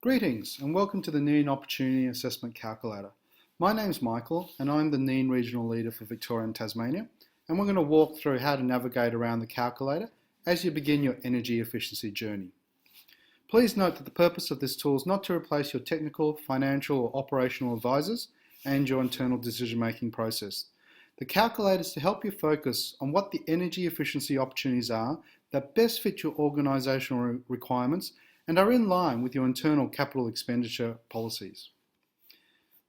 Greetings and welcome to the NEEN Opportunity Assessment Calculator. My name's Michael and I'm the NEEN Regional Leader for Victoria and Tasmania, and we're going to walk through how to navigate around the calculator as you begin your energy efficiency journey. Please note that the purpose of this tool is not to replace your technical, financial or operational advisors and your internal decision-making process. The calculator is to help you focus on what the energy efficiency opportunities are that best fit your organisational requirements and are in line with your internal capital expenditure policies.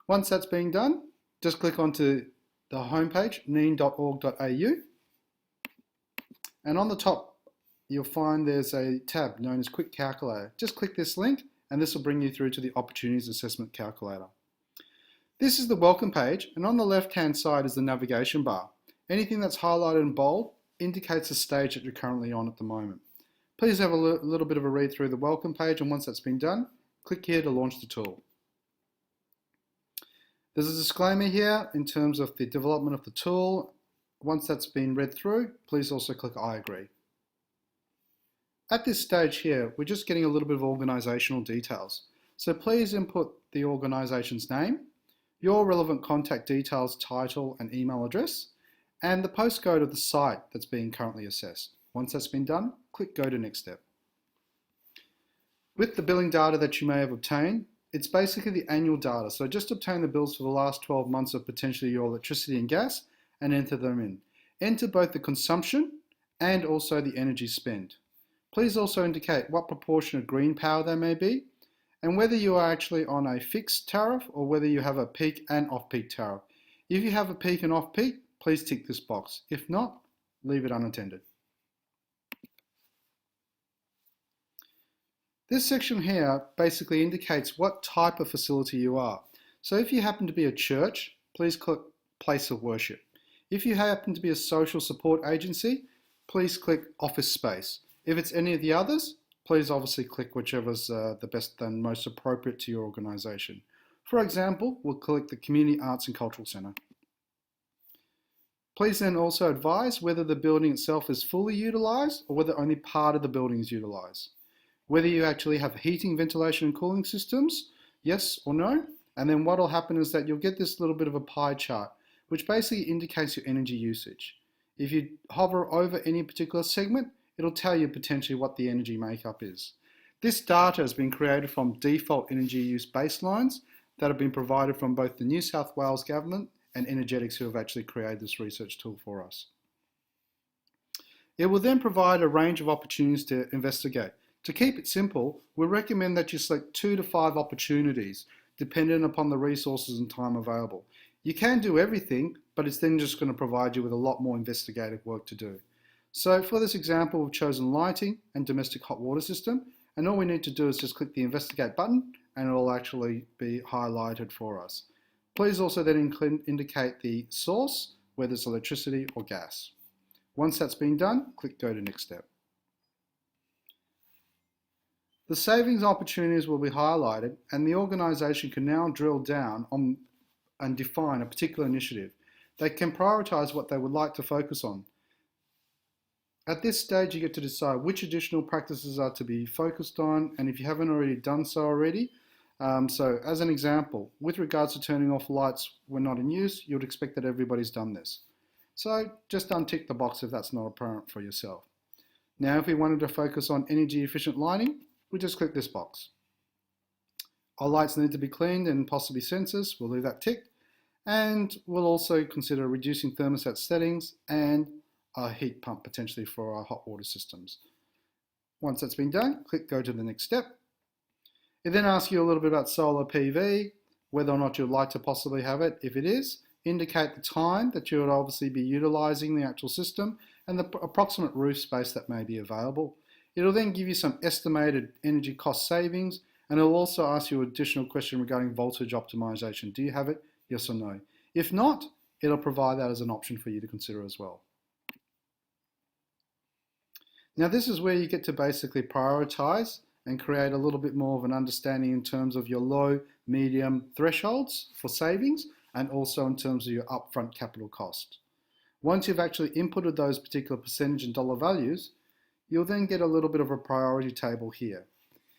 Once that's being done, just click onto the homepage, neen.org.au, and on the top you'll find there's a tab known as Quick Calculator. Just click this link and this will bring you through to the Opportunities Assessment Calculator. This is the welcome page, and on the left hand side is the navigation bar. Anything that's highlighted in bold indicates the stage that you're currently on at the moment. Please have a little bit of a read through the welcome page, and once that's been done, click here to launch the tool. There's a disclaimer here in terms of the development of the tool. Once that's been read through, please also click I agree. At this stage here, we're just getting a little bit of organisational details. So please input the organisation's name, your relevant contact details, title and email address, and the postcode of the site that's being currently assessed. Once that's been done, click Go to Next Step. With the billing data that you may have obtained, it's basically the annual data. So just obtain the bills for the last 12 months of potentially your electricity and gas and enter them in. Enter both the consumption and also the energy spent. Please also indicate what proportion of green power there may be and whether you are actually on a fixed tariff or whether you have a peak and off-peak tariff. If you have a peak and off-peak, please tick this box. If not, leave it unattended. This section here basically indicates what type of facility you are. So if you happen to be a church, please click Place of Worship. If you happen to be a social support agency, please click Office Space. If it's any of the others, please obviously click whichever's the best and most appropriate to your organisation. For example, we'll click the Community Arts and Cultural Centre. Please then also advise whether the building itself is fully utilised or whether only part of the building is utilised. Whether you actually have heating, ventilation and cooling systems, yes or no. And then what will happen is that you'll get this little bit of a pie chart, which basically indicates your energy usage. If you hover over any particular segment, it'll tell you potentially what the energy makeup is. This data has been created from default energy use baselines that have been provided from both the New South Wales Government and Energetics, who have actually created this research tool for us. It will then provide a range of opportunities to investigate. To keep it simple, we recommend that you select 2 to 5 opportunities, depending upon the resources and time available. You can do everything, but it's then just going to provide you with a lot more investigative work to do. So for this example, we've chosen lighting and domestic hot water system, and all we need to do is just click the investigate button and it will actually be highlighted for us. Please also then indicate the source, whether it's electricity or gas. Once that's been done, click Go to Next Step. The savings opportunities will be highlighted, and the organisation can now drill down on and define a particular initiative. They can prioritise what they would like to focus on. At this stage, you get to decide which additional practices are to be focused on, and if you haven't already done so already. So as an example, with regards to turning off lights when not in use, you'd expect that everybody's done this. So just untick the box if that's not apparent for yourself. Now, if we wanted to focus on energy efficient lighting, we just click this box. Our lights need to be cleaned and possibly sensors, we'll leave that ticked. And we'll also consider reducing thermostat settings and a heat pump potentially for our hot water systems. Once that's been done, click Go to the next step. It then asks you a little bit about solar PV, whether or not you'd like to possibly have it. If it is, indicate the time that you would obviously be utilising the actual system and the approximate roof space that may be available. It'll then give you some estimated energy cost savings, and it'll also ask you an additional question regarding voltage optimization. Do you have it? Yes or no? If not, it'll provide that as an option for you to consider as well. Now this is where you get to basically prioritize and create a little bit more of an understanding in terms of your low, medium thresholds for savings and also in terms of your upfront capital cost. Once you've actually inputted those particular percentage and dollar values, you'll then get a little bit of a priority table here.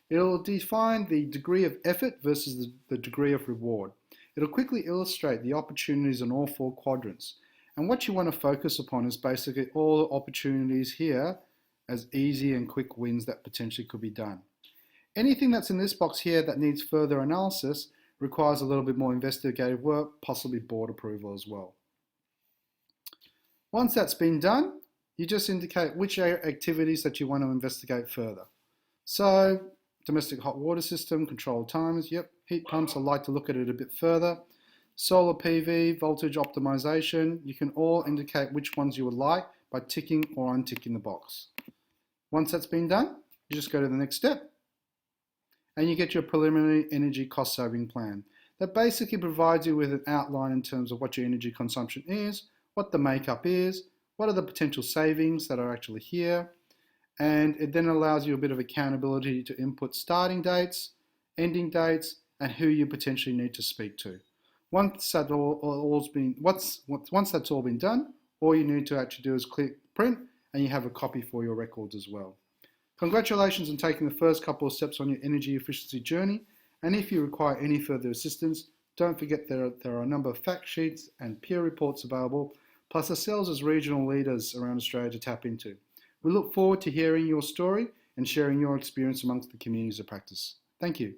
It'll define the degree of effort versus the degree of reward. It'll quickly illustrate the opportunities in all four quadrants. And what you want to focus upon is basically all the opportunities here as easy and quick wins that potentially could be done. Anything that's in this box here that needs further analysis requires a little bit more investigative work, possibly board approval as well. Once that's been done, you just indicate which activities that you want to investigate further. So, domestic hot water system, controlled timers, yep, heat pumps, I'd like to look at it a bit further. Solar PV, voltage optimization, you can all indicate which ones you would like by ticking or unticking the box. Once that's been done, you just go to the next step and you get your preliminary energy cost saving plan. That basically provides you with an outline in terms of what your energy consumption is, what the makeup is, what are the potential savings that are actually here, and it then allows you a bit of accountability to input starting dates, ending dates, and who you potentially need to speak to. Once that's all been done, all you need to actually do is click print and you have a copy for your records as well. Congratulations on taking the first couple of steps on your energy efficiency journey, and if you require any further assistance, don't forget there are a number of fact sheets and peer reports available, plus ourselves as regional leaders around Australia to tap into. We look forward to hearing your story and sharing your experience amongst the communities of practice. Thank you.